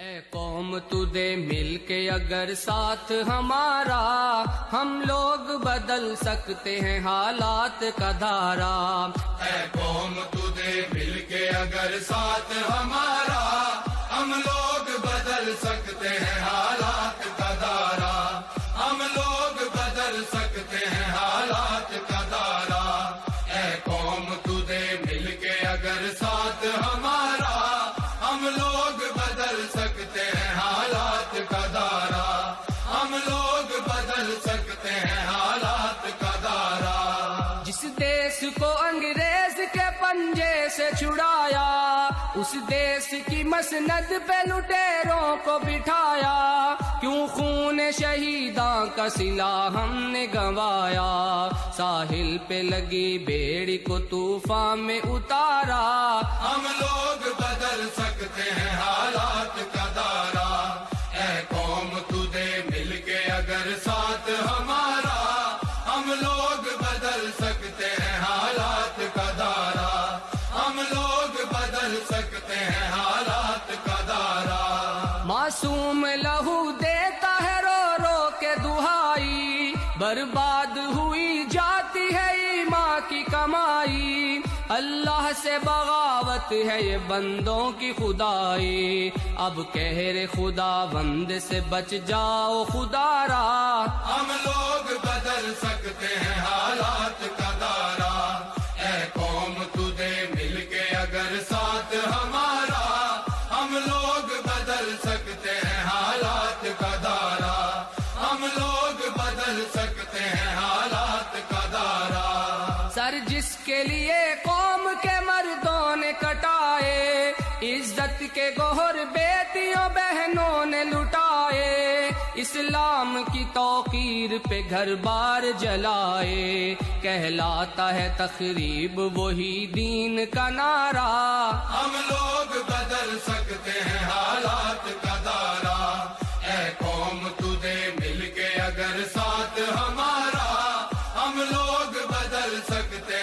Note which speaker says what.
Speaker 1: اے قوم تو دے مل کے اگر ساتھ ہمارا، ہم لوگ بدل سکتے ہیں حالات کا دھارا۔
Speaker 2: اے قوم تو دے مل کے اگر ساتھ ہمارا، ہم لوگ بدل سکتے ہیں حالات کا دھارا، ہم لوگ بدل سکتے ہیں حالات کا دھارا۔ اے قوم تو دے مل کے اگر ساتھ ہمارا، ہم لوگ بدل سکتے ہیں حالات کا دھارا، ہم لوگ بدل سکتے ہیں حالات کا دھارا۔
Speaker 1: جس دیس کو انگریز کے پنجے سے چھڑایا، اس دیس کی مسند پہ لٹیروں کو بٹھایا، کیوں خون شہیداں کا صلہ ہم نے گنوایا، ساحل پہ لگی بیڑی کو طوفان میں اتارا۔
Speaker 2: ہم لوگ بدل سکتے ہیں حالات کا دھارا۔ اے قوم تو دے مل کے اگر ساتھ ہمارا، ہم لوگ بدل سکتے ہیں حالات کا دھارا، ہم لوگ بدل سکتے ہیں حالات کا دھارا۔
Speaker 1: معصوم لہو دیتا ہے رو رو کے دہائی، برباد ہوئی جاتی ہے ایمان کی کمائی، اللہ سے بغاوت ہے یہ بندوں کی خدائی، اب قہر خدا بند سے بچ جاؤ خدا را۔
Speaker 2: ہم لوگ بدل سکتے ہیں حالات کا دھارا۔ اے قوم تو دے مل کے اگر ساتھ ہمارا، ہم لوگ بدل سکتے ہیں حالات کا دھارا، ہم لوگ بدل سکتے ہیں حالات کا دھارا۔
Speaker 1: سر جس کے لیے قوم کے مردوں نے کٹائے، عزت کے گوہر بیٹیوں بہنوں نے لٹائے، اسلام کی توقیر پہ گھر بار جلائے، کہلاتا ہے تخریب وہی دین کا نعرہ۔
Speaker 2: ہم لوگ بدل سکتے ہیں حالات کا دھارا۔ اے قوم تو دے مل کے اگر ساتھ ہمارا، ہم لوگ بدل سکتے